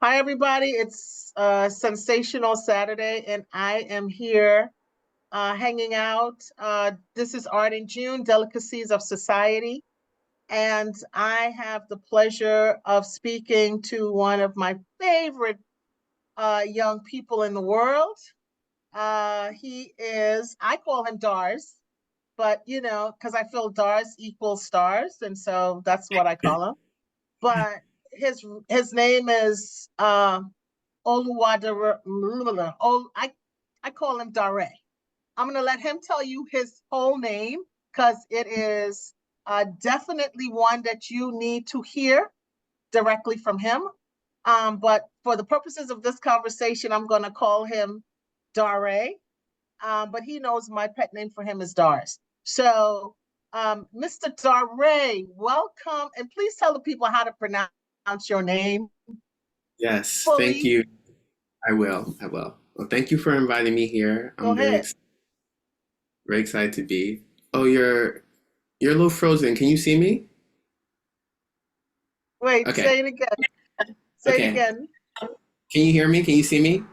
Hi, everybody. It's Sensational Saturday, and I am here hanging out. This is Art in June, Delicacies of Society, and I have the pleasure of speaking to one of my favorite young people in the world. I call him Dars, but because I feel Dars equals stars, and so that's what I call him. But his name is Oluwadare. I call him Dare. I'm gonna let him tell you his whole name because it is definitely one that you need to hear directly from him. But for the purposes of this conversation, I'm gonna call him Dare. But he knows my pet name for him is Dars. So, Mr. Dare, welcome, and please tell the people how to pronounce your name Yes, thank fully. you. I will. I will. Well, thank you for inviting me here. Go I'm ahead. very excited to be. Oh, you're a little frozen. Can you see me? Wait, Okay. say it again. Say it Okay. again. Can you hear me? Can you see me?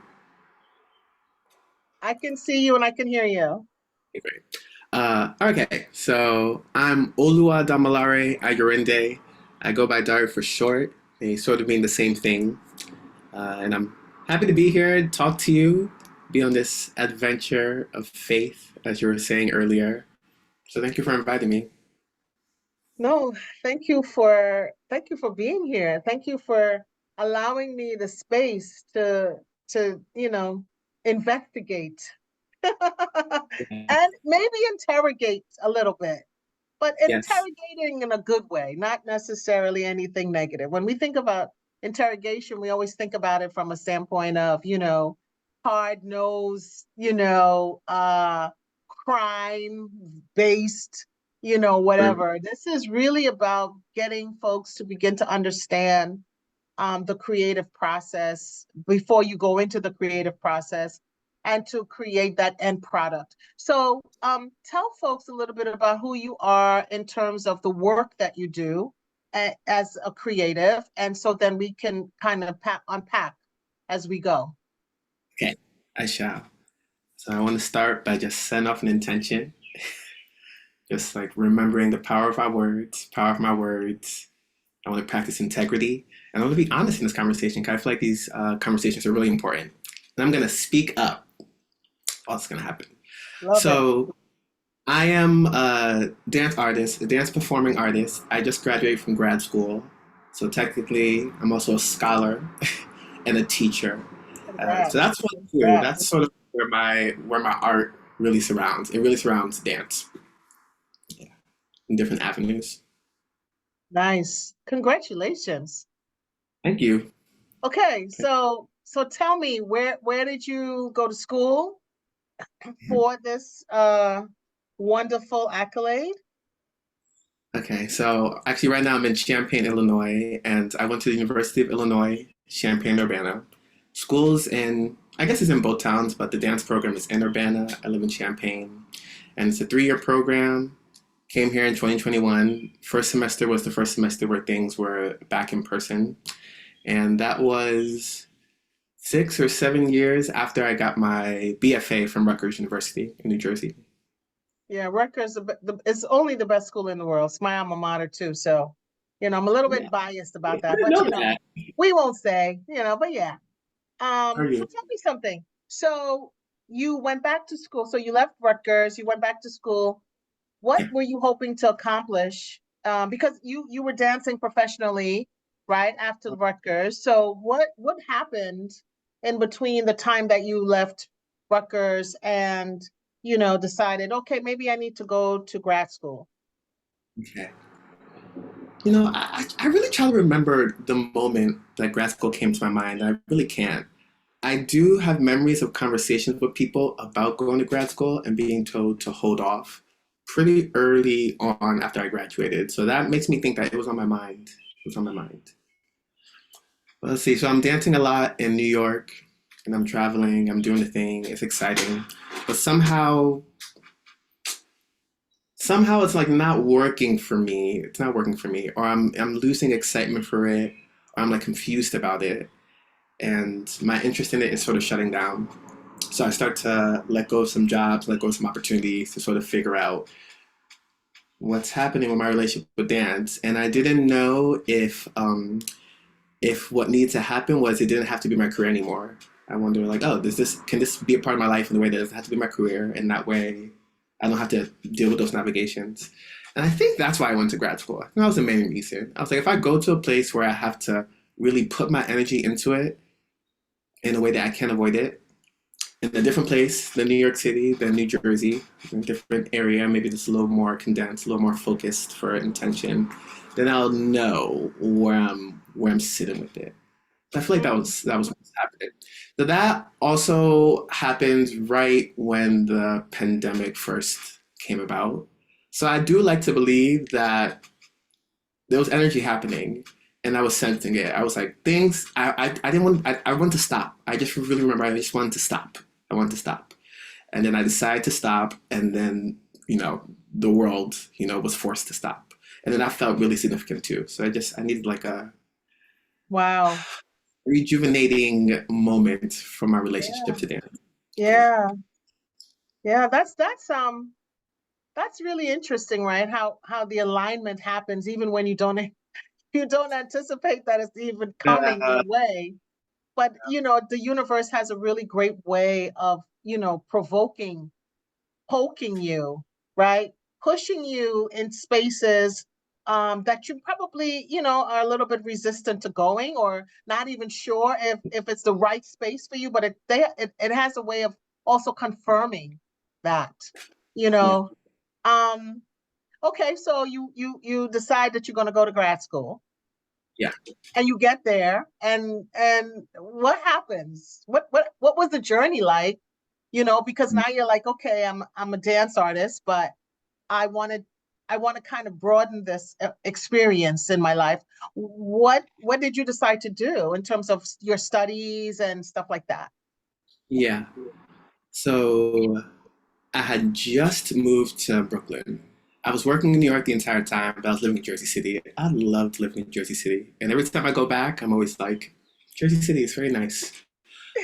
I can see you and I can hear you. Okay, great. Okay. So I'm Oluwa Ayorinde. I go by Dari for short. They sort of mean the same thing. And I'm happy to be here, talk to you, be on this adventure of faith, as you were saying earlier. So thank you for inviting me. No, thank you for being here. Thank you for allowing me the space to investigate and maybe interrogate a little bit, but Yes. interrogating in a good way, not necessarily anything negative. When we think about interrogation, we always think about it from a standpoint of, hard nosed, crime based, whatever. This is really about getting folks to begin to understand the creative process before you go into the creative process and to create that end product. So tell folks a little bit about who you are in terms of the work that you do as a creative. And so then we can kind of unpack as we go. Okay, I shall. So I want to start by just setting off an intention, just like remembering the power of our words, power of my words. I want to practice integrity, and I want to be honest in this conversation because I feel like these conversations are really important. And I'm going to speak up. What's going to happen? Love it. So I am a dance artist, a dance performing artist. I just graduated from grad school, so technically I'm also a scholar and a teacher. So Congrats. that's what I do. Congrats. That's sort of where my art really surrounds. It really surrounds dance, yeah, in different avenues. Nice. Congratulations. Thank you. Okay, so tell me where did you go to school for this wonderful accolade? Okay, so actually, right now I'm in Champaign, Illinois, and I went to the University of Illinois, Champaign-Urbana. Schools in, I guess it's in both towns, but the dance program is in Urbana. I live in Champaign, and it's a 3-year program. Came here in 2021. First semester was the first semester where things were back in person, and that was 6 or 7 years after I got my BFA from Rutgers University in New Jersey. Yeah, Rutgers it's only the best school in the world. It's my alma mater too, so I'm a little Yeah, bit biased I about that, didn't but know that. we won't say, but yeah. Are So you? tell me something. So you went back to school, so you left Rutgers, you went back to school. What Yeah. were you hoping to accomplish? Because you were dancing professionally, right, after the Rutgers. So what happened in between the time that you left Rutgers and decided, okay, maybe I need to go to grad school? Okay. I really try to remember the moment that grad school came to my mind. I really can't. I do have memories of conversations with people about going to grad school and being told to hold off pretty early on after I graduated. So that makes me think that it was on my mind. It was on my mind. Well, let's see. So I'm dancing a lot in New York and I'm traveling, I'm doing the thing. It's exciting. But somehow it's like not working for me. It's not working for me, or I'm losing excitement for it, or I'm like confused about it. and my interest in it is sort of shutting down. So I start to let go of some jobs, let go of some opportunities to sort of figure out what's happening with my relationship with dance. And I didn't know if what needed to happen was it didn't have to be my career anymore. I wonder like, oh, does this can this be a part of my life in the way that it doesn't have to be my career, and that way I don't have to deal with those navigations. And I think that's why I went to grad school. I think that was the main reason. I was like, if I go to a place where I have to really put my energy into it in a way that I can't avoid it, in a different place than New York City, than New Jersey, in a different area, maybe just a little more condensed, a little more focused for intention, then I'll know where I'm sitting with it. I feel like Mm. that was what's happening. So that also happened right when the pandemic first came about. So I do like to believe that there was energy happening and I was sensing it. I was like, things I didn't want I wanted to stop. I just really remember I just wanted to stop. I wanted to stop. And then I decided to stop, and then, the world, was forced to stop. And then that felt really significant too. So I needed like a Wow. rejuvenating moment from my relationship Yeah. to dance. Yeah. Yeah. Yeah. That's really interesting, right? How the alignment happens even when you don't anticipate that it's even coming your Uh, way. But the universe has a really great way of, provoking, poking you, right? Pushing you in spaces that you probably, are a little bit resistant to going, or not even sure if it's the right space for you. But it has a way of also confirming that, you yeah. know. Um, okay, so you decide that you're going to go to grad school, Yeah. and you get there, and what happens? What was the journey like? Because now you're like, okay, I'm a dance artist, but I wanted I want to kind of broaden this experience in my life. What did you decide to do in terms of your studies and stuff like that? Yeah. So I had just moved to Brooklyn. I was working in New York the entire time, but I was living in Jersey City. I loved living in Jersey City. And every time I go back, I'm always like, Jersey City is very nice.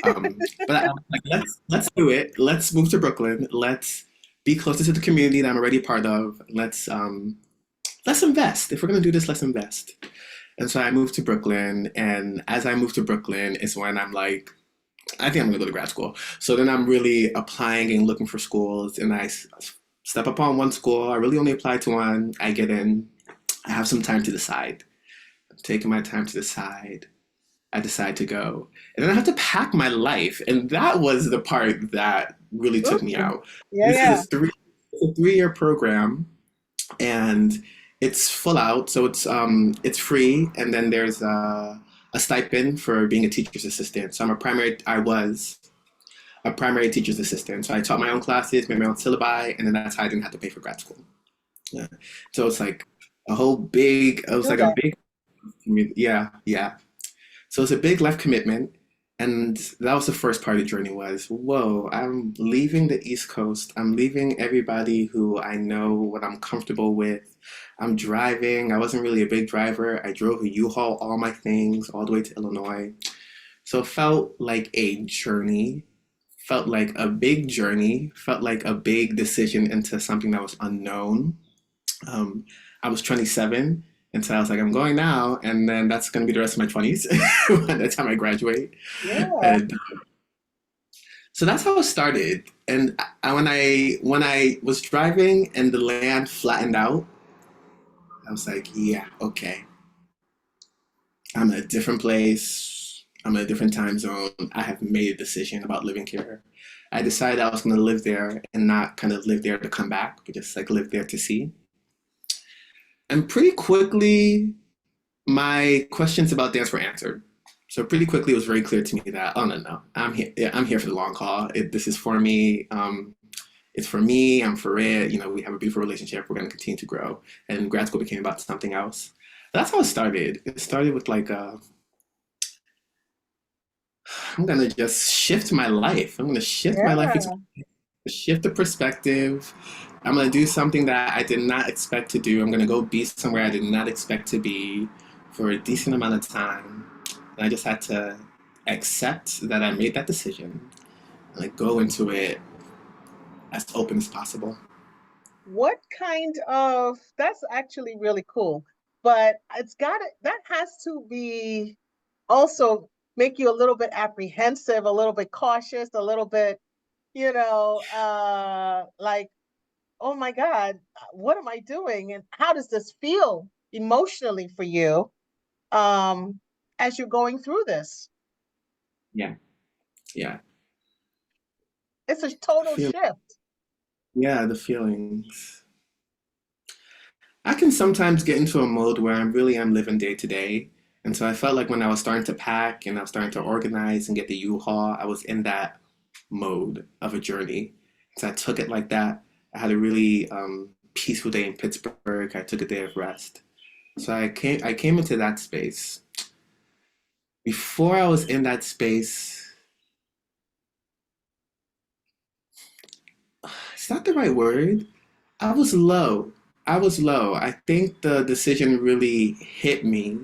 But I was like, let's do it. Let's move to Brooklyn. Let's be closer to the community that I'm already a part of. Let's invest. If we're gonna do this, let's invest. And so I moved to Brooklyn, and as I moved to Brooklyn is when I'm like, I think I'm gonna go to grad school. So then I'm really applying and looking for schools, and step upon one school. I really only apply to one. I get in. I have some time to decide. I'm taking my time to decide. I decide to go. And then I have to pack my life. And that was the part that really took me Ooh, out. yeah, This is yeah. a 3 year program, and it's full out. So it's free, and then there's a stipend for being a teacher's assistant. So I was a primary teacher's assistant. So I taught my own classes, made my own syllabi, and then that's how I didn't have to pay for grad school. Yeah. So it's like it was Do like a that. big, yeah, yeah. So it's a big life commitment. And that was the first part of the journey was, whoa, I'm leaving the East Coast. I'm leaving everybody who I know, what I'm comfortable with. I'm driving. I wasn't really a big driver. I drove a U-Haul all my things all the way to Illinois. So it felt like a journey, felt like a big journey, felt like a big decision into something that was unknown. Um, I was 27, and so I was like, I'm going now, and then that's going to be the rest of my 20s by the time I graduate. Yeah. And so that's how it started. And when I was driving and the land flattened out, I was like, yeah, okay, I'm in a different place. I'm in a different time zone. I have made a decision about living here. I decided I was going to live there and not kind of live there to come back, but just like live there to see. And pretty quickly, my questions about dance were answered. So pretty quickly, it was very clear to me that, oh no, no, I'm here. Yeah, I'm here for the long haul. This is for me. It's for me. I'm for it. We have a beautiful relationship. We're going to continue to grow. And grad school became about something else. That's how it started. It started with like, I'm going to just shift my life. I'm going to shift my life into Yeah. shift the perspective. I'm gonna do something that I did not expect to do. I'm gonna go be somewhere I did not expect to be for a decent amount of time. And accept that I made that decision, and like go into it as open as possible. What kind of, that's actually really cool, but that has to be also make you a little bit apprehensive, a little bit cautious, a little bit, like, oh my God, what am I doing? And how does this feel emotionally for you um, as you're going through this? Yeah, yeah. It's a total Feel, shift. yeah, the feelings. I can sometimes get into a mode where I really am living day to day. And so I felt like when I was starting to pack and I was starting to organize and get the U-Haul, I was in that mode of a journey. So I took it like that. I had a really peaceful day in Pittsburgh. I took a day of rest. So I came into that space. Before I was in that space, it's not the right word. I was low. I was low. I think the decision really hit me,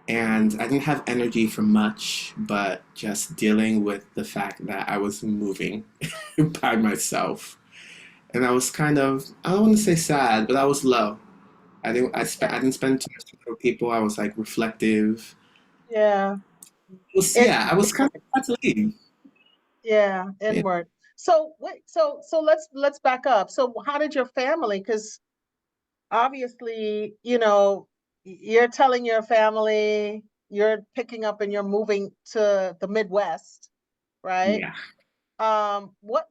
and I didn't have energy for much, but just dealing with the fact that I was moving by myself. And I was kind of, I don't want to say sad, but I was low. I Okay. didn't spend too much time with people. I was like reflective. Yeah. It, Yeah, I was kind of had to leave. yeah, Yeah. inward. So wait, so let's back up. So how did your family, because obviously, you're telling your family you're picking up and you're moving to the Midwest, right? Yeah. What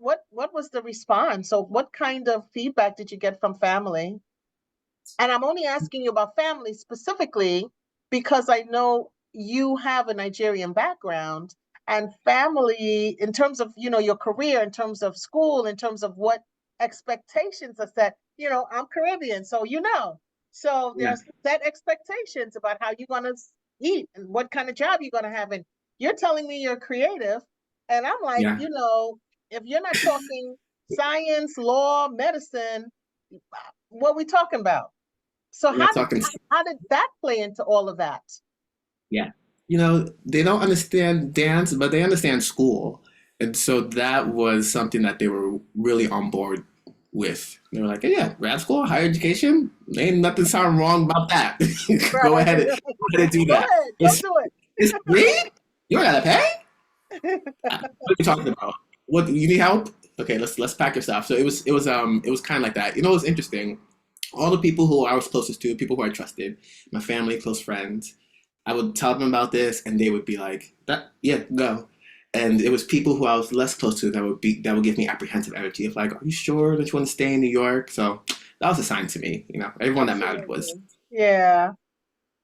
was the response? So what kind of feedback did you get from family? And I'm only asking you about family specifically because I know you have a Nigerian background and family in terms of, your career, in terms of school, in terms of what expectations are set. I'm Caribbean, so So Yeah. there's set expectations about how you're gonna eat and what kind of job you're gonna have. And you're telling me you're creative, and I'm like, Yeah. if you're not talking science, law, medicine, what we talking about? So We're not talking. how did that play into all of that? Yeah. They don't understand dance, but they understand school. And so that was something that they were really on board with. They were like, yeah, grad school, higher education, ain't nothing sound wrong about that. Right. Go ahead and do Go that. ahead, go It's do it's free? You don't gotta pay? What are you talking about? What you need help? Okay, let's pack your stuff. So it was kind of like that. It was interesting. All the people who I was closest to, people who I trusted, my family, close friends, I would tell them about this, and they would be like, "That, yeah, go." And it was people who I was less close to that would give me apprehensive energy of like, "Are you sure that you want to stay in New York?" So that was a sign to me. Everyone that mattered was. Absolutely. Yeah,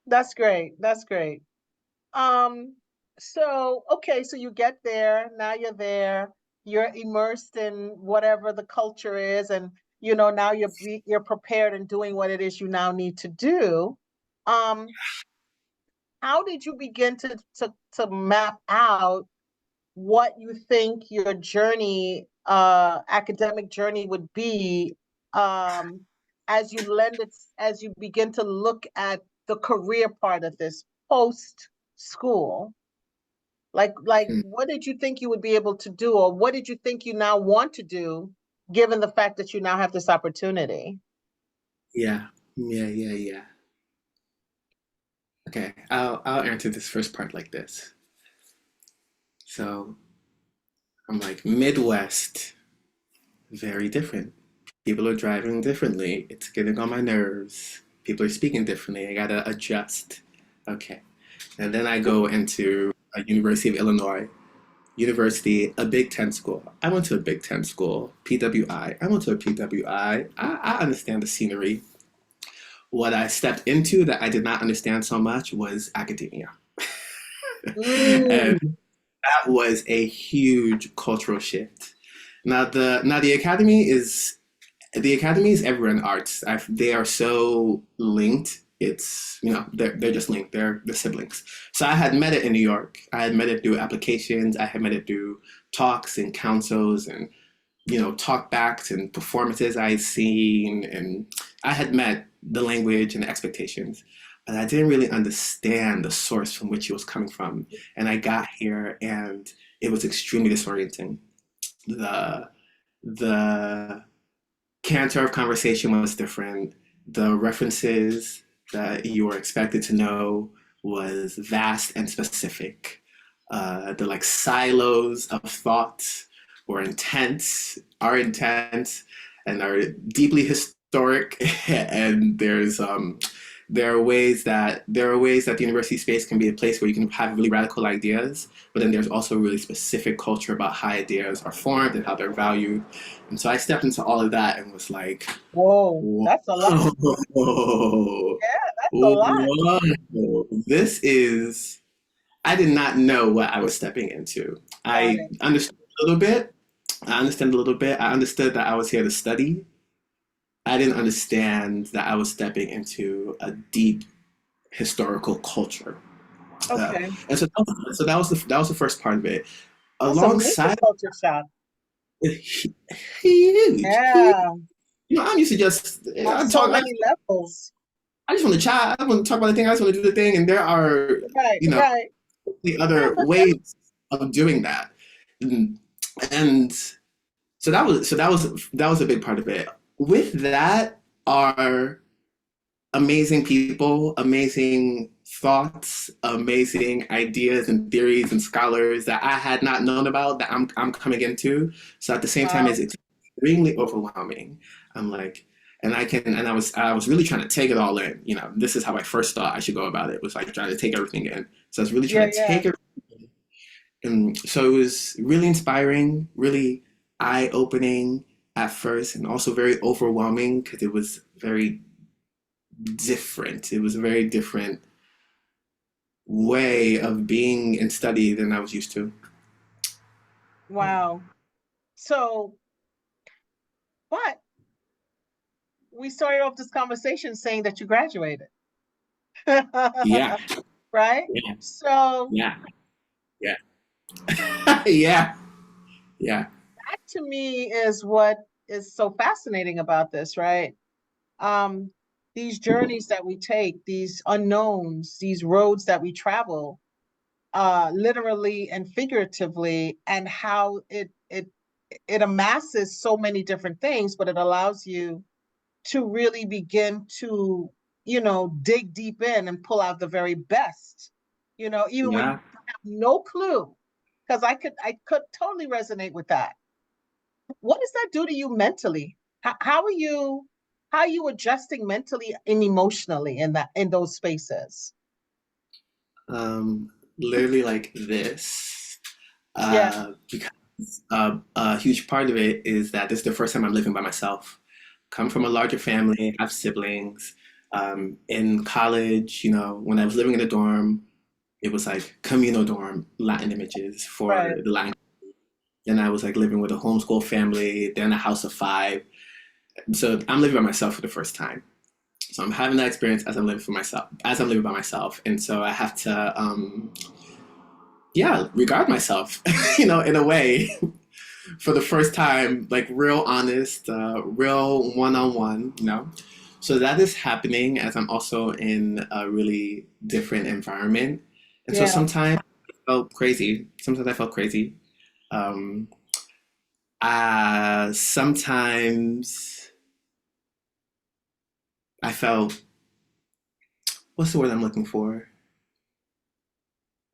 that's great. That's great. Um, so okay, so you get there, now you're there, you're immersed in whatever the culture is, and now you're prepared and doing what it is you now need to do. Um, how did you begin to map out what you think your journey, academic journey would be, um, as you begin to look at the career part of this post school? Like, Mm, what did you think you would be able to do, or what did you think you now want to do, given the fact that you now have this opportunity? yeah, yeah, yeah, yeah. Okay, I'll answer this first part like this. So I'm like Midwest, very different. People are driving differently. It's getting on my nerves. People are speaking differently. I gotta adjust. Okay. And then I go into a University of Illinois. University, a Big Ten school. I went to a Big Ten school. PWI. I went to a PWI. I understand the scenery. What I stepped into that I did not understand so much was academia. And Mm, that was a huge cultural shift. Now the academy is everywhere in arts. They are so linked. It's they're just linked. They're siblings. So I had met it in New York. I had met it through applications. I had met it through talks and councils and talkbacks and performances I had seen, and I had met the language and the expectations. but I didn't really understand the source from which it was coming from. And I got here and it was extremely disorienting. The the canter of conversation was different. The references that you were expected to know was vast and specific. The like silos of thought were intense, are intense, and are deeply historic. And there are ways that the university space can be a place where you can have really radical ideas, but then there's also really specific culture about how ideas are formed and how they're valued. And so I stepped into all of that and was like, Whoa, whoa, that's a lot. That's a lot. whoa, this is, I did not know what I was stepping into. Got I it. understood a little bit. I understand a little bit. I understood that I was here to study. I didn't understand that I was stepping into a deep historical culture. Okay. And so that was the first part of it. That's a major Alongside culture shock. huge, huge. Yeah, You know, I'm used to just on I so talk. many levels. I just want to chat. I want to talk about the thing. I just want to do the thing. And there are, Right, you know, right. the other ways of doing that. And, and that was a big part of it. With that are amazing people, amazing thoughts, amazing ideas and theories and scholars that I had not known about that I'm coming into. So at the same time, Wow. it's extremely overwhelming. I'm like, and I was really trying to take it all in. You know, this is how I first thought I should go about it. Was like trying to take everything in. So I was really Yeah, trying to yeah. take it, and so it was really inspiring, really eye opening at first, and also very overwhelming because it was very different. It was a very different way of being and study than I was used to. Wow. So, but we started off this conversation saying that you graduated. Yeah, Right? yeah, So yeah, yeah, yeah, yeah, that to me is what is so fascinating about this, right? Um, these journeys that we take, these unknowns, these roads that we travel, literally and figuratively, and how it amasses so many different things, but it allows you to really begin to, dig deep in and pull out the very best, even when you yeah. have no clue. Because I could totally resonate with that. What does that do to you mentally? How are you adjusting mentally and emotionally in those spaces? Literally like this. Yeah, Because a huge part of it is that this is the first time I'm living by myself. Come from a larger family, have siblings. In college, you know, when I was living in a dorm, it was like communal dorm, Latin images for right. the Latin. Then I was like living with a homeschool family, then a house of five. So I'm living by myself for the first time. So I'm having that experience as I'm living for myself, as I'm living by myself, and so I have to, yeah, regard myself, you know, in a way, for the first time, like real honest, real one-on-one, you know. So that is happening as I'm also in a really different environment, and so Yeah. sometimes I felt crazy. Sometimes I felt crazy. Um, sometimes I felt, what's the word I'm looking for?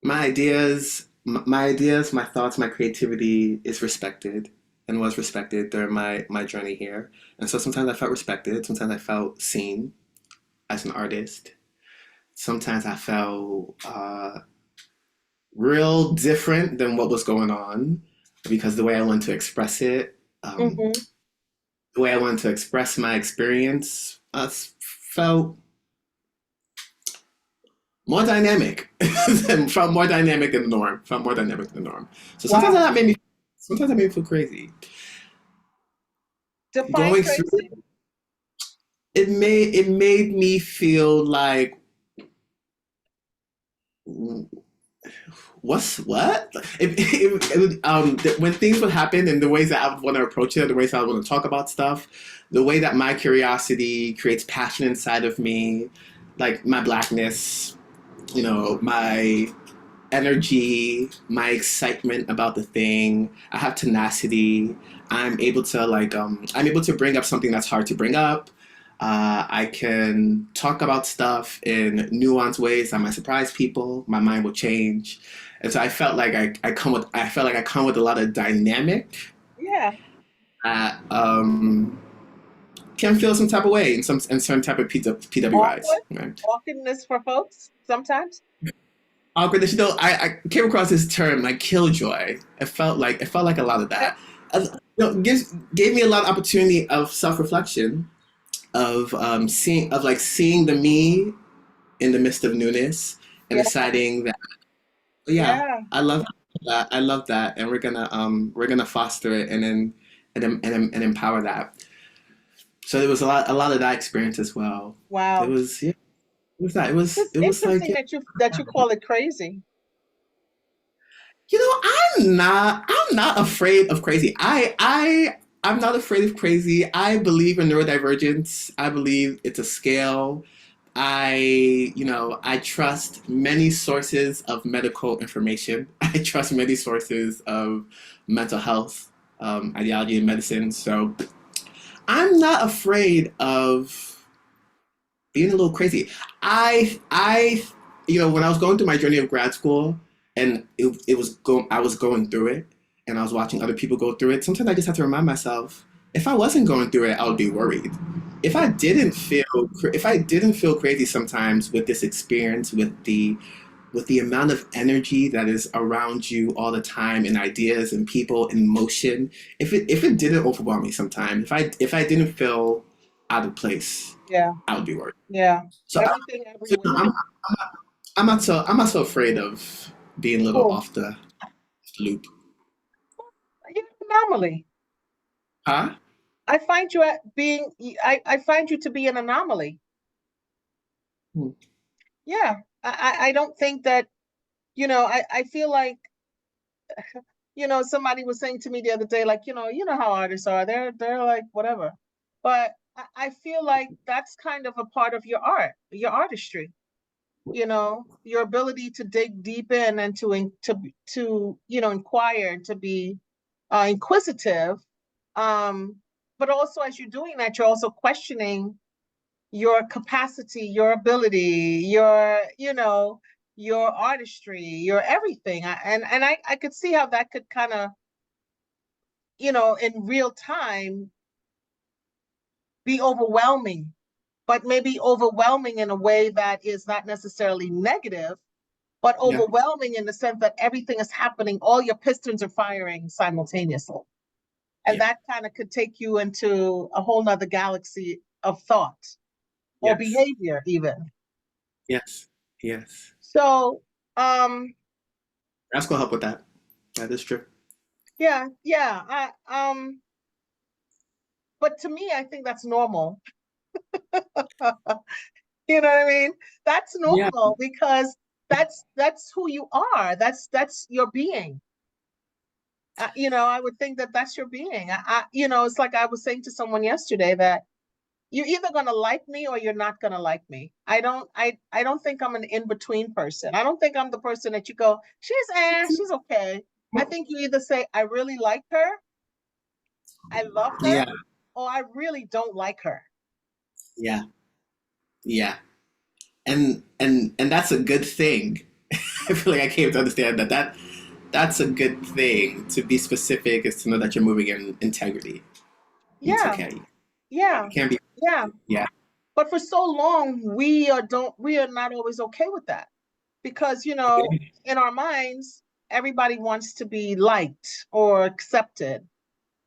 My ideas, my thoughts, my creativity is respected and was respected during my journey here. And so sometimes I felt respected, sometimes I felt seen as an artist. Sometimes I felt real different than what was going on because the way I wanted to express it, Hmm. the way I wanted to express my experience, felt more dynamic. Felt more dynamic than the norm. Felt more dynamic than the norm. So Wow. sometimes that made me feel crazy. Define Going through crazy. it made me feel like what's what? When things would happen and the ways that I would want to approach it, the ways I would want to talk about stuff, the way that my curiosity creates passion inside of me, like my blackness, my energy, my excitement about the thing. I have tenacity. I'm able to bring up something that's hard to bring up. I can talk about stuff in nuanced ways that might surprise people. My mind will change, and so I felt like I come with a lot of dynamic Yeah. that can feel some type of way in some type of PWIs. Awkward. Right? Awkwardness for folks sometimes. Awkwardness. I came across this term like killjoy. It felt like a lot of Okay. that. Gave me a lot of opportunity of self reflection, of seeing the me in the midst of newness and Yeah. deciding that yeah, Yeah. I love that. I love that, and we're gonna foster it and empower that. So there was a lot of that experience as well. It Wow. was yeah, it was that. It's It was like interesting that you call it crazy. I'm not afraid of crazy. I'm not afraid of crazy. I believe in neurodivergence. I believe it's a scale. I trust many sources of medical information. I trust many sources of mental health, ideology and medicine. So I'm not afraid of being a little crazy. I when I was going through my journey of grad school and I was going through it and I was watching other people go through it, sometimes I just have to remind myself, if I wasn't going through it, I would be worried. If I didn't feel crazy sometimes with this experience, with the amount of energy that is around you all the time and ideas and people and motion, if it didn't overwhelm me sometimes, if I didn't feel out of place, Yeah. I would be worried. Yeah. So, Everything so everywhere. I'm not so afraid of being a little Cool. off the loop. You're an anomaly. Huh? I find you at being I find you to be an anomaly. Hmm. Yeah. I don't think that, I feel like, somebody was saying to me the other day, like, you know how artists are. They're like whatever. But I feel like that's kind of a part of your art, your artistry, your ability to dig deep in and to inquire, to be inquisitive. Um, but also as you're doing that, you're also questioning your capacity, your ability, your artistry, your everything. And I could see how that could kind of, in real time be overwhelming, but maybe overwhelming in a way that is not necessarily negative, but Yeah. overwhelming in the sense that everything is happening, all your pistons are firing simultaneously. And Yeah. that kind of could take you into a whole nother galaxy of thought or Yes. behavior even. Yes. Yes. So That's gonna help with that. That is true. yeah, yeah. But to me, I think that's normal. You know what I mean? That's Yeah. normal because that's who you are. That's your being. I would think that that's your being. It's like I was saying to someone yesterday that you're either gonna like me or you're not gonna like me. I don't think I'm an in-between person. I don't think I'm the person that you go, she's okay. I think you either say, I really like her, I love her, Yeah. or I really don't like her. Yeah. Yeah. And that's a good thing. I feel like I came to understand that's a good thing. To be specific is to know that you're moving in integrity. And it's Yeah, okay. yeah, It can be yeah. yeah. But for so long, we are not always okay with that because, in our minds, everybody wants to be liked or accepted.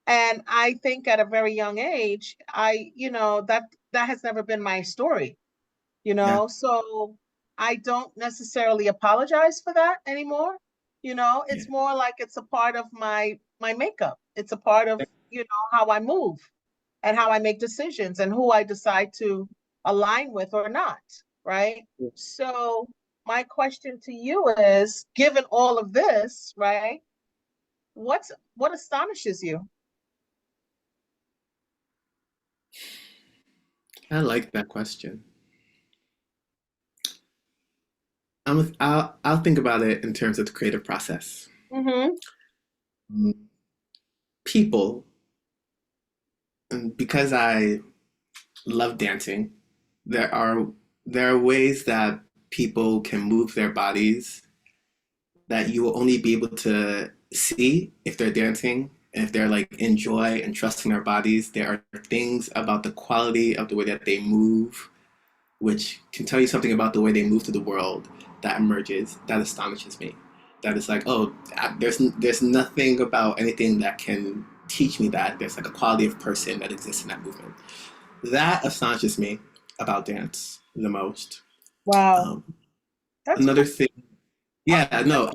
And I think at a very young age, that has never been my story, Yeah. so I don't necessarily apologize for that anymore. Yeah. It's more like it's a part of my makeup. It's a part of, how I move and how I make decisions and who I decide to align with or not, right? So my question to you is, given all of this, right? What astonishes you? I like that question. I'll think about it in terms of the creative process. Mm-hmm. Mm, People, and because I love dancing, there are there are ways that people can move their bodies that you will only be able to see if they're dancing and if they're like enjoy and trusting their bodies. There are things about the quality of the way that they move which can tell you something about the way they move through the world that emerges that astonishes me. That is like, oh, there's nothing about anything that can teach me that there's like a quality of person that exists in that movement. That astonishes me about dance the most. Wow, Um, that's Another cool. thing, yeah, no,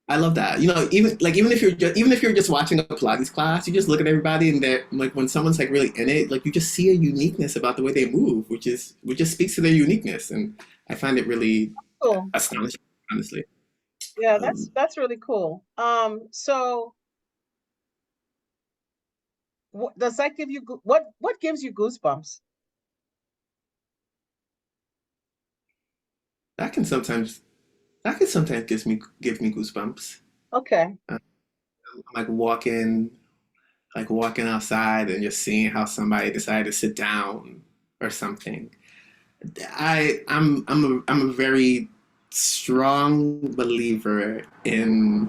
I love that. You know, even if you're just watching a Pilates class, you just look at everybody and they're like when someone's like really in it, like you just see a uniqueness about the way they move, which just speaks to their uniqueness, and I find it really Cool. astonishing, honestly. Yeah, Um, that's really cool. So what does that give you? What gives you goosebumps? that can sometimes that can sometimes give me goosebumps. Okay. Uh, like walking outside and just seeing how somebody decided to sit down or something. I'm a very strong believer in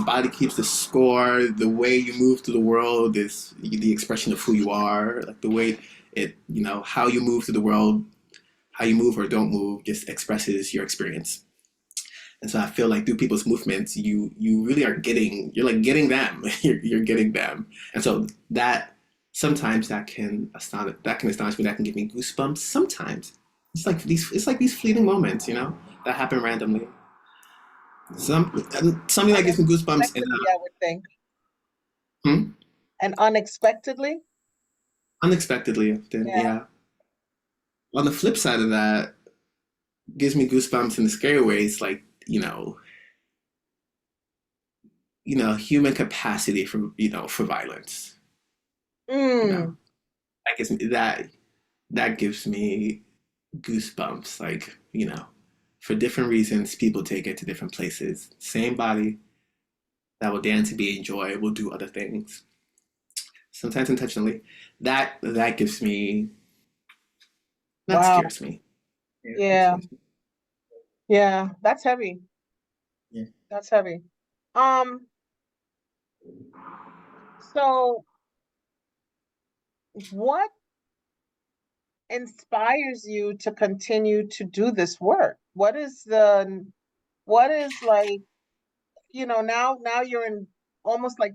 body keeps the score. The way you move through the world is the expression of who you are. Like the way how you move through the world, how you move or don't move, just expresses your experience. And so I feel like through people's movements, you really are you're like getting them. You're getting them. And so that sometimes that can astonish me. That can give me goosebumps. Sometimes it's like these fleeting moments, that happen randomly. Something that gives me goosebumps and Unexpectedly, I would think. hmm? And unexpectedly? Unexpectedly often, Yeah. yeah. On the flip side of that, gives me goosebumps in the scary ways, like human capacity for violence. You know, Mm, that gives me goosebumps. Like, for different reasons, people take it to different places. Same body that will dance and be enjoyed will do other things, sometimes intentionally. That gives me that wow. scares me. Yeah, that Yeah. scares me. Yeah. That's heavy. Yeah. That's heavy. Um, so what inspires you to continue to do this work? What is like, now you're in almost like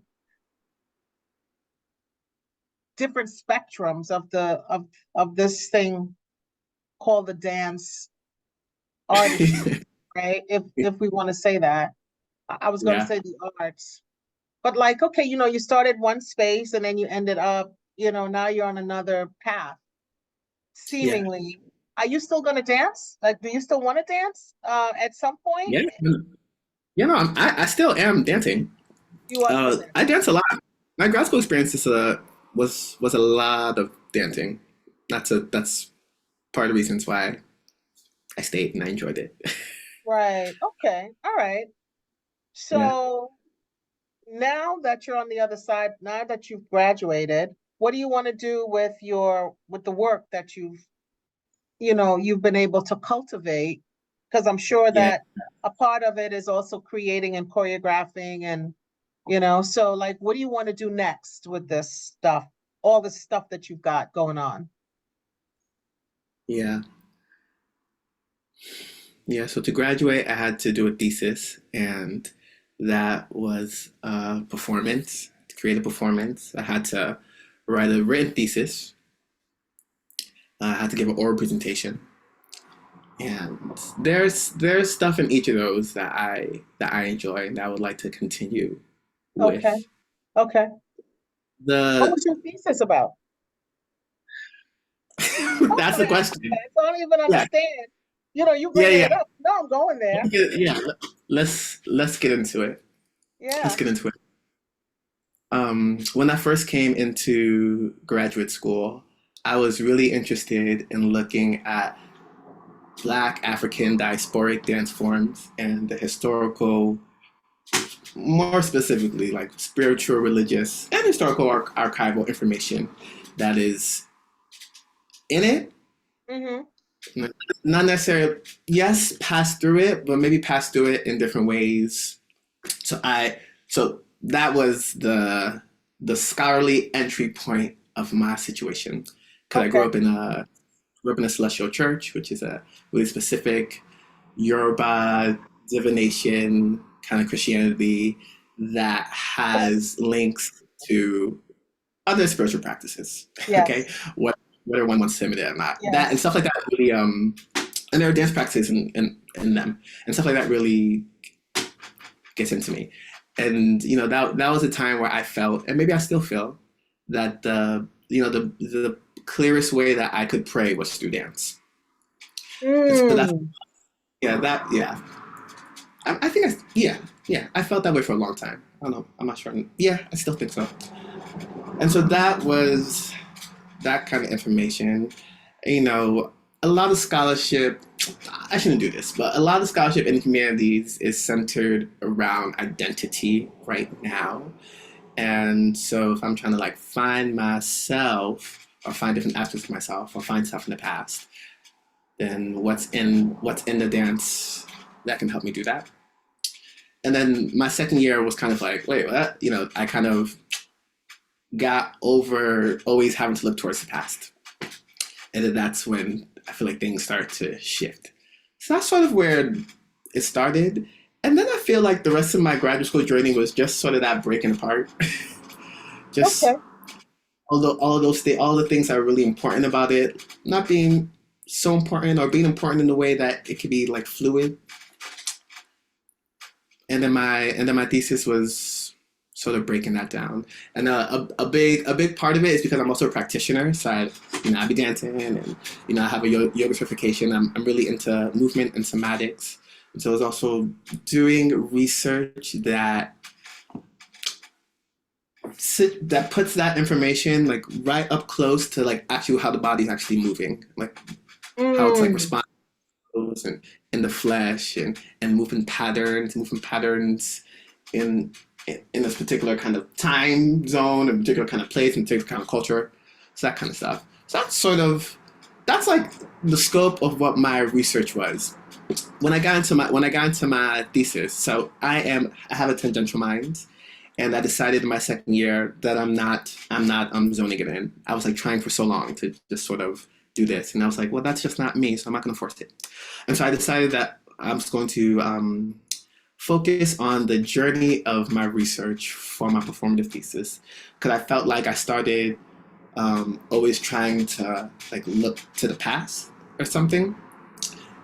different spectrums of this thing called the dance artist, right? If we want to say that. I was going to Yeah. say the arts. But like, okay, you started one space and then you ended up, now you're on another path, Yeah. seemingly. Are you still going to dance? Like, do you still want to dance at some point? Yeah. No, I still am dancing. You are still I dancing. dance a lot. My grad school experience was a lot of dancing. That's part of the reasons why I stayed and I enjoyed it. Right. Okay. All right. Yeah. So now that you're on the other side, now that you've graduated, what do you want to do with with the work that you've been able to cultivate? Because I'm sure Yeah. that a part of it is also creating and choreographing and so like what do you want to do next with this stuff, all the stuff that you've got going on? Yeah. Yeah. So to graduate, I had to do a thesis, and that was a performance, to create a performance. I had to write a written thesis. I had to give an oral presentation, and there's stuff in each of those that I enjoy and that I would like to continue Okay. with. Okay. What The was your thesis about? That's the Okay. question. Okay. So I don't even Yeah. understand. You Yeah. bringing Yeah. it up. No, I'm going there. Yeah. Let's get into it. Let's Yeah. get into it. When I first came into graduate school, I was really interested in looking at Black African diasporic dance forms and the historical, more specifically, like spiritual, religious, and historical archival information that is in it. Mm-hmm. Not necessarily, yes, pass through it, but maybe pass through it in different ways. So that was the scholarly entry point of my situation because I Okay. grew up in a celestial church, which is a really specific Yoruba divination kind of Christianity that has links to other spiritual practices. Okay, Yes. whether one wants to admit it or not, that and Yes. stuff like that really and there are dance practices in them and stuff like that really gets into me. And that was a time where I felt, and maybe I still feel, that the clearest way that I could pray was through dance. And so that's Mm. yeah. I think yeah, I felt that way for a long time. I don't know. I'm not sure. Yeah, I still think so. And so that was that kind of information. You know, a lot of scholarship, I shouldn't do this, but a lot of scholarship in humanities is centered around identity right now. And so if I'm trying to like find myself or find different aspects of myself or find stuff in the past, then what's in the dance that can help me do that. And then my second year was kind of like, wait, what? I kind of got over always having to look towards the past. And then that's when I feel like things start to shift. So that's sort of where it started. And then I feel like the rest of my graduate school journey was just sort of that breaking apart. Okay. Just all the things that are really important about it, not being so important or being important in a way that it could be like fluid. And then my thesis was sort of breaking that down. And a big part of it is because I'm also a practitioner. So I be dancing and I have a yoga certification. I'm really into movement and somatics. And so I was also doing research that puts that information like right up close to like actually how the body's actually moving, like how it's like Mm. responding and in the flesh and moving patterns in in this particular kind of time zone, a particular kind of place, and particular kind of culture, so that kind of stuff. So that's like the scope of what my research was. When I got into my thesis, so I have a tangential mind, and I decided in my second year that I'm zoning it in. I was like trying for so long to just sort of do this, and I was like, well, that's just not me, so I'm not going to force it. And so I decided that I'm just going to focus on the journey of my research for my performative thesis because I felt like I started always trying to like look to the past or something,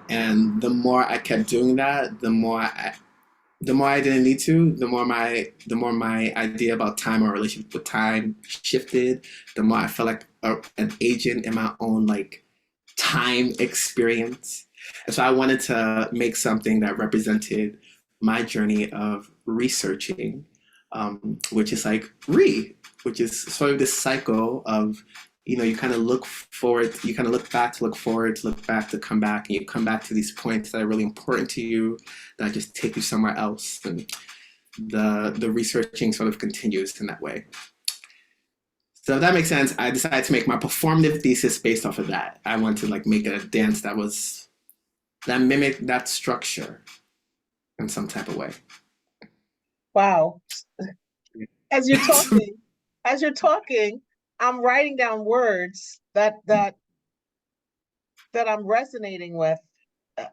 and the more I kept doing that, the more I didn't need to, the more my idea about time or relationship with time shifted. The more I felt like an agent in my own like time experience. And so I wanted to make something that represented my journey of researching, which is like which is sort of this cycle of, you kind of look forward, you kind of look back to look forward, to look back to come back, and you come back to these points that are really important to you, that just take you somewhere else. And the researching sort of continues in that way. So if that makes sense, I decided to make my performative thesis based off of that. I wanted to like make a dance that mimicked that structure in some type of way. Wow. As you're talking, as you're talking, I'm writing down words that I'm resonating with. Uh,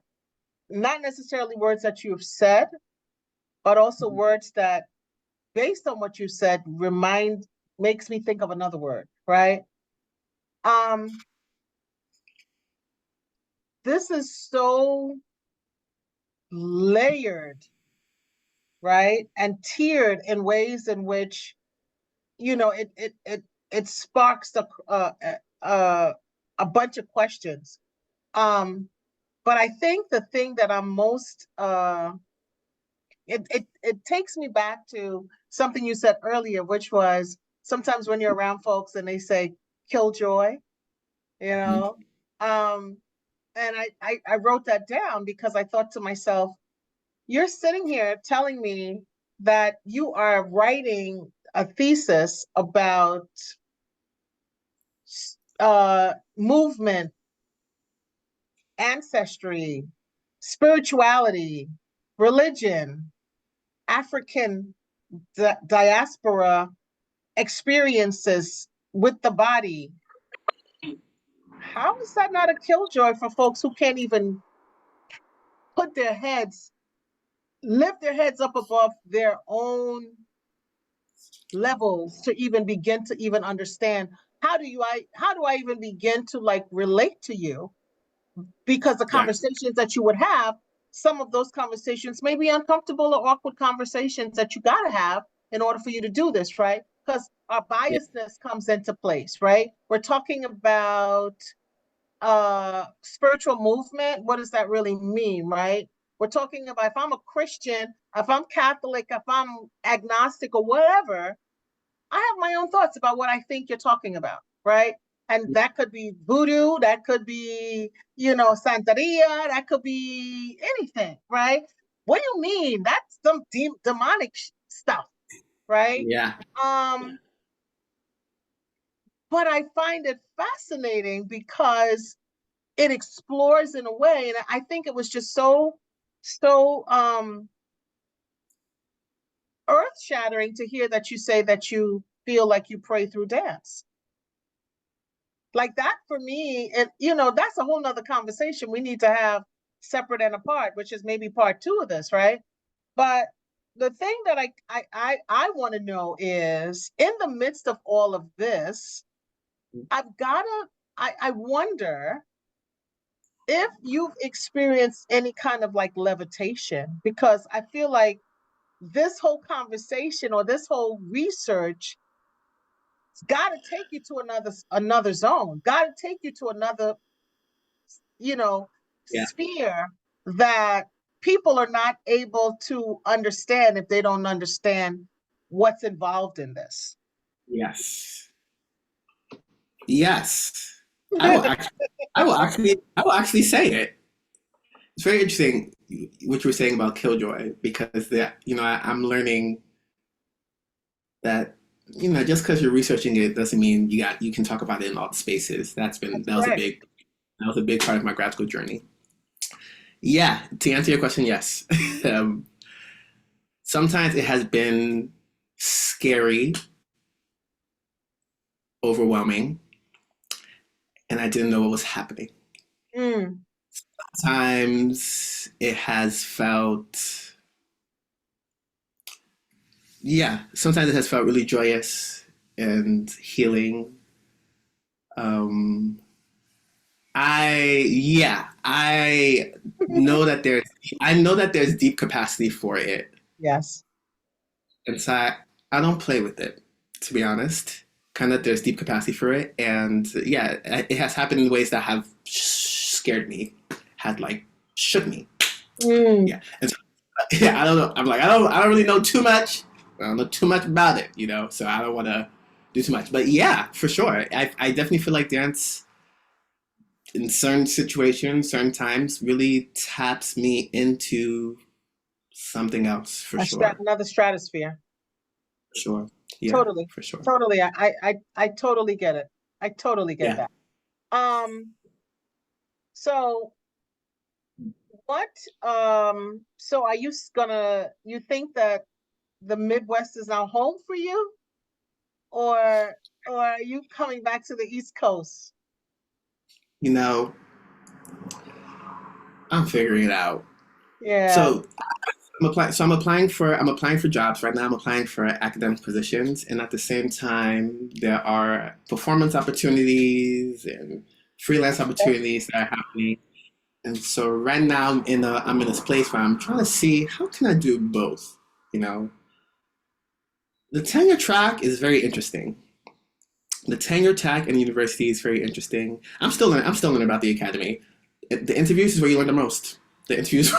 Not necessarily words that you've said, but also words that, based on what you said, makes me think of another word, right? Um, this is so layered, right? And tiered in ways in which, it sparks a bunch of questions. Um, but I think the thing that I'm most it takes me back to something you said earlier, which was sometimes when you're around folks and they say killjoy, you know. Um, And I wrote that down because I thought to myself, you're sitting here telling me that you are writing a thesis about movement, ancestry, spirituality, religion, African diaspora experiences with the body. How is that not a killjoy for folks who can't even put their heads, lift their heads up above their own levels to even begin to even understand how do I even begin to like relate to you? Because the Yeah. conversations that you would have, some of those conversations may be uncomfortable or awkward conversations that you got to have in order for you to do this, right? Because our Yeah. biasness comes into place, right? We're talking about spiritual movement. What does that really mean, right? We're talking about if I'm a Christian, if I'm Catholic, if I'm agnostic or whatever, I have my own thoughts about what I think you're talking about, right? And that could be voodoo, that could be, Santeria, that could be anything, right? What do you mean? That's some demonic stuff, right? Yeah. Um, but I find it fascinating because it explores in a way, and I think it was just so earth shattering to hear that you say that you feel like you pray through dance. Like that for me, and that's a whole nother conversation we need to have separate and apart, which is maybe part two of this, right? But the thing that I want to know is in the midst of all of this, I've gotta I wonder if you've experienced any kind of like levitation, because I feel like this whole conversation or this whole research got to take you to another zone, got to take you to another you know, Yeah. sphere that people are not able to understand if they don't understand what's involved in this. Yes. Yes. I will actually I will actually say it. It's very interesting what you were saying about Killjoy because I'm learning that just because you're researching it doesn't mean you can talk about it in all the spaces. That's correct. That was a big part of my grad school journey. Yeah, to answer your question, yes. um, Sometimes it has been scary, overwhelming, and I didn't know what was happening. Mm, Times it has felt, yeah, sometimes it has felt really joyous and healing. Um, I know that there's deep capacity for it. yes, And so I don't play with it, to be honest. Kind of there's deep capacity for it. And yeah, it has happened in ways that have scared me, had like shook me. mm, Yeah. And so, yeah, I don't know. I'm like, I don't really know too much. I don't know too much about it, so I don't want to do too much. But yeah, for sure. I definitely feel like dance in certain situations, certain times, really taps me into something else for sure. another stratosphere. For sure. Yeah, Totally, for sure. totally. I totally get it. I totally get Yeah. that. Um, so what? So are you gonna? You think that the Midwest is now home for you, or are you coming back to the East Coast? You know, I'm figuring it out. Yeah. So I'm applying for jobs right now. I'm applying for academic positions, and at the same time, there are performance opportunities and freelance opportunities that are happening. And so right now, I'm in this place where I'm trying to see how can I do both. You know, the tenure track is very interesting. The tenure track in university is very interesting. I'm still learning about the academy. The interviews is where you learn the most. The interviews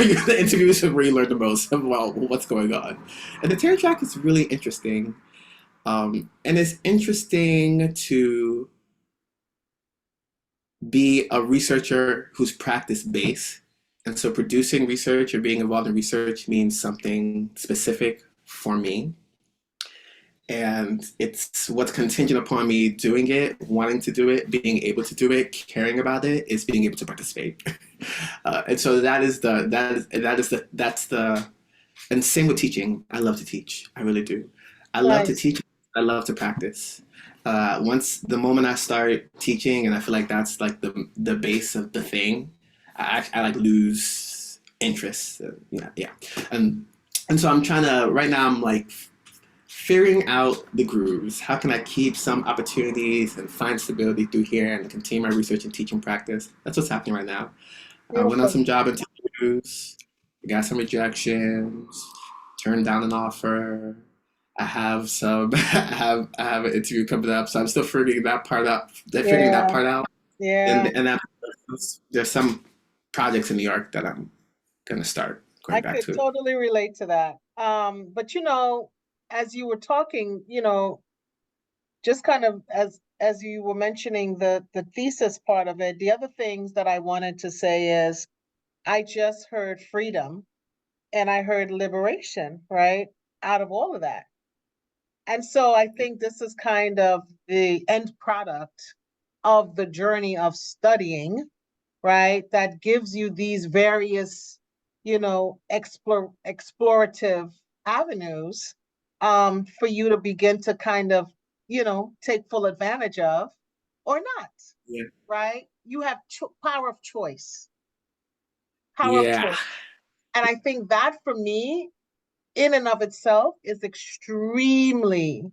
is where you learn the most about what's going on. And the tenure track is really interesting. And it's interesting to be a researcher who's practice based. And so producing research or being involved in research means something specific for me. And it's what's contingent upon me doing it, wanting to do it, being able to do it, caring about it, is being able to participate. And so that's the and same with teaching. I love to teach. I really do. I love to Nice. teach. I love to practice. Once the moment I start teaching, and I feel like that's like the base of the thing, I like lose interest. Yeah, yeah, and and so I'm trying to right now. I'm like figuring out the grooves. How can I keep some opportunities and find stability through here and continue my research and teaching practice? That's what's happening right now. I went on Beautiful. some job interviews, got some rejections, turned down an offer. I have some. I have an interview coming up, so I'm still figuring that part out. They're figuring that Yeah. part out, Yeah. and then there's some projects in New York that I'm gonna start going I back could to. totally relate to that. But as you were talking, just kind of as you were mentioning the thesis part of it, the other things that I wanted to say is I just heard freedom and I heard liberation, right? Out of all of that. And so I think this is kind of the end product of the journey of studying, right? That gives you these various, explorative avenues for you to begin to kind of, take full advantage of or not, Yeah. right? You have power of choice, power of Yeah. choice. And I think that for me, in and of itself, is extremely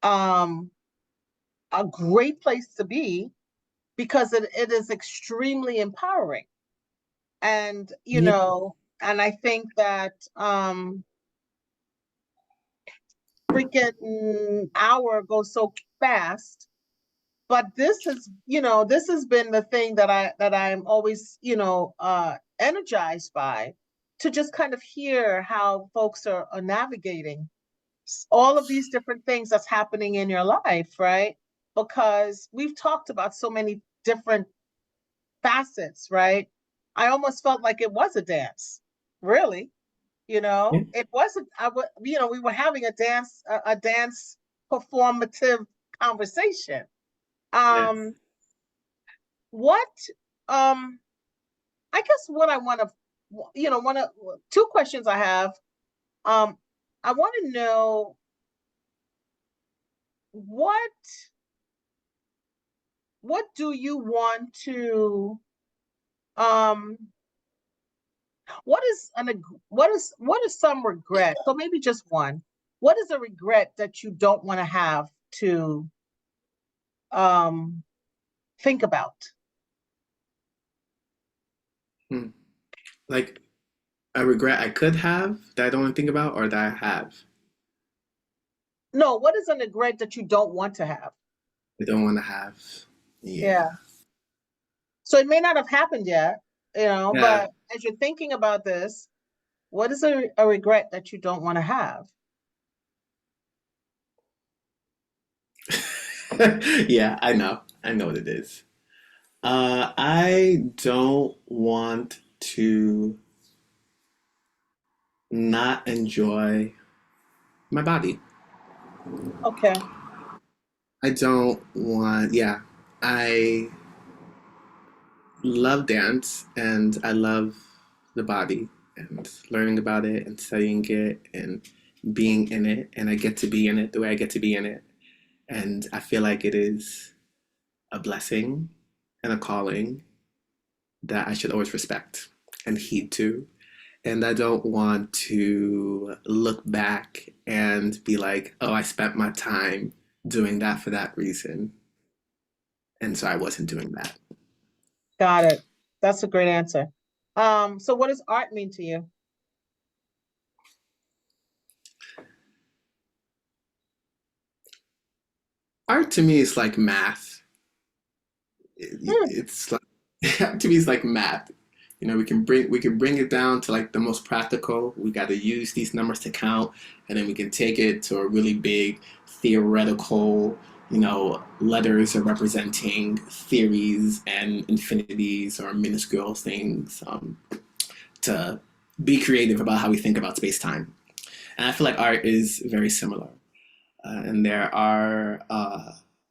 um, a great place to be because it is extremely empowering. And, Yeah. and I think that freaking hour goes so fast. But this has been the thing that I'm always, energized by to just kind of hear how folks are navigating all of these different things that's happening in your life, right? Because we've talked about so many different facets, right? I almost felt like it was a dance, really. Yeah. It wasn't. We were having a dance performative conversation. Yes. Um, what, um, I guess what I want to, one of two questions I have. Um, I want to know what what do you want to um what is some regret, so maybe just one, what is a regret that you don't want to have to um think about? Hmm. Like a regret I could have that I don't want to think about, or that I have No, what is a regret that you don't want to have? I don't want to have. Yeah. Yeah, so it may not have happened yet, Yeah. but as you're thinking about this, what is a regret that you don't want to have? Yeah, I know. I know what it is. I don't want to not enjoy my body. Okay. I don't want, yeah. I love dance and I love the body and learning about it and studying it and being in it. And I get to be in it the way I get to be in it. And I feel like it is a blessing and a calling that I should always respect and heed to. And I don't want to look back and be like, oh, I spent my time doing that for that reason. And so I wasn't doing that. Got it. That's a great answer. So what does art mean to you? Art to me is like math. Hmm. It's like to me it's like math. You know, we can bring it down to like the most practical. We got to use these numbers to count, and then we can take it to a really big theoretical letters are representing theories and infinities or minuscule things, to be creative about how we think about space time. And I feel like art is very similar. And there are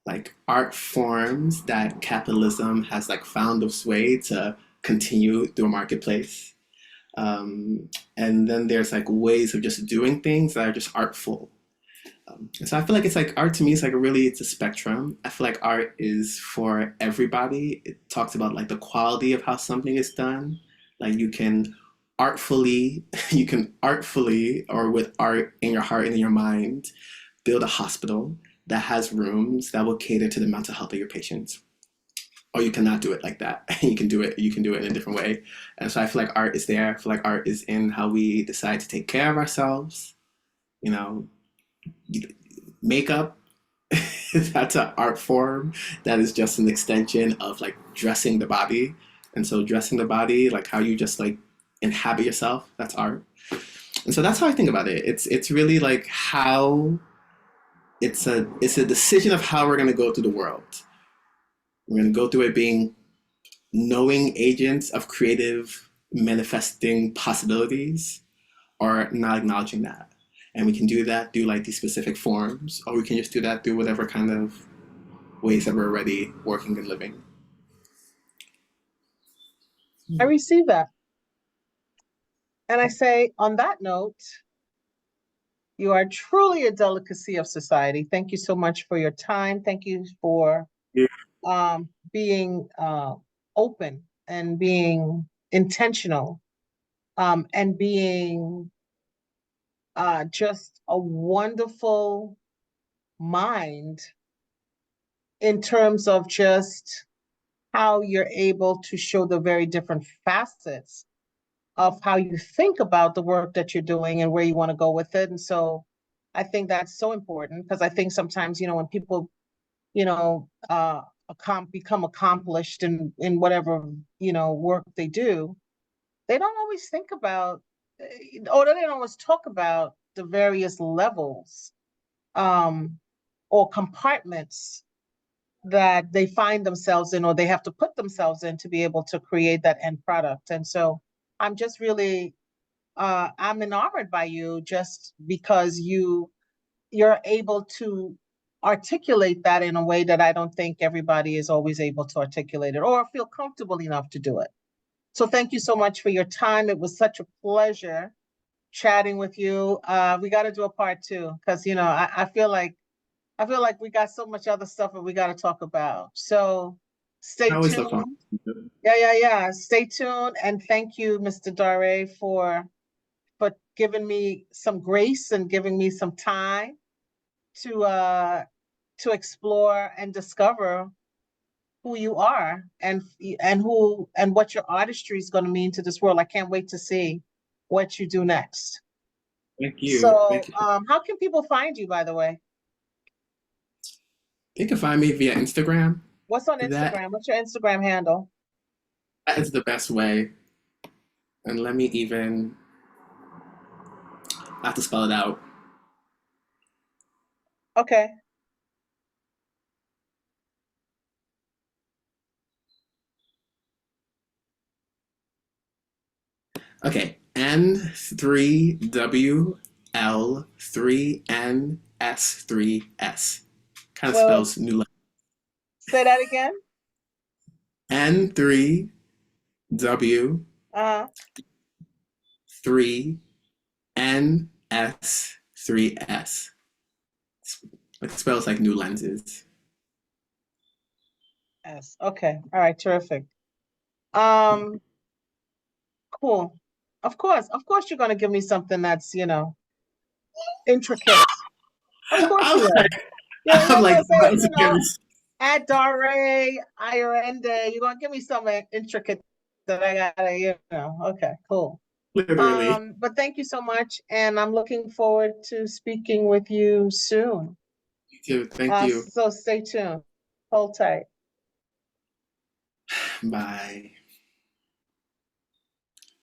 like art forms that capitalism has like found its way to continue through a marketplace. And then there's like ways of just doing things that are just artful. And so I feel like it's like art to me is like it's a spectrum. I feel like art is for everybody. It talks about like the quality of how something is done. Like artfully, you can artfully or with art in your heart and in your mind, build a hospital that has rooms that will cater to the mental health of your patients. Or you cannot do it like that. You can do it in a different way. And so I feel like art is there. I feel like art is in how we decide to take care of ourselves. You know, makeup, that's an art form that is just an extension of like dressing the body. And so dressing the body, like how you just like inhabit yourself, that's art. And so that's how I think about it. It's really like how it's a decision of how we're gonna go through the world. We're gonna go through it being knowing agents of creative manifesting possibilities or not acknowledging that. And we can do that through like these specific forms, or we can just do that through whatever kind of ways that we're already working and living. I receive that. And I say, on that note, you are truly a delicacy of society. Thank you so much for your time. Thank you for Yeah. being open and being intentional, and being just a wonderful mind in terms of just how you're able to show the very different facets of how you think about the work that you're doing and where you want to go with it. And so I think that's so important, because I think sometimes, when people, you know, uh, become accomplished in whatever, work they do, they don't always think about, or they don't always talk about the various levels, um, or compartments that they find themselves in, or they have to put themselves in to be able to create that end product. And so I'm just really I'm enamored by you, just because you're able to articulate that in a way that I don't think everybody is always able to articulate it or feel comfortable enough to do it. So thank you so much for your time. It was such a pleasure chatting with you. We got to do a part two, because I feel like we got so much other stuff that we got to talk about. So I stay always love talking tuned. to you. Yeah. Stay tuned, and thank you, Mr. Dare, for giving me some grace and giving me some time to explore and discover who you are, and what your artistry is going to mean to this world. I can't wait to see what you do next. Thank you. So, Thank you. how can people find you, by the way? You can find me via Instagram. What's on That Instagram? What's your Instagram handle? that is the best way. And let me even I have to spell it out. Okay. Okay. N3WL3NS3S. Kind of Well, spells new. say that again. N3W3 Uh-huh. NS3S. It spells like new lenses. Yes. Okay. All right. Terrific. Um, cool. Of course, you're gonna give me something that's, intricate. Of course I'm you like, will. You're I'm like, gonna say, once again, at Dare Ayorinde, you're gonna give me something intricate that I gotta, Okay, cool. literally. But thank you so much, and I'm looking forward to speaking with you soon. You too. Thank you. So stay tuned. Hold tight. Bye.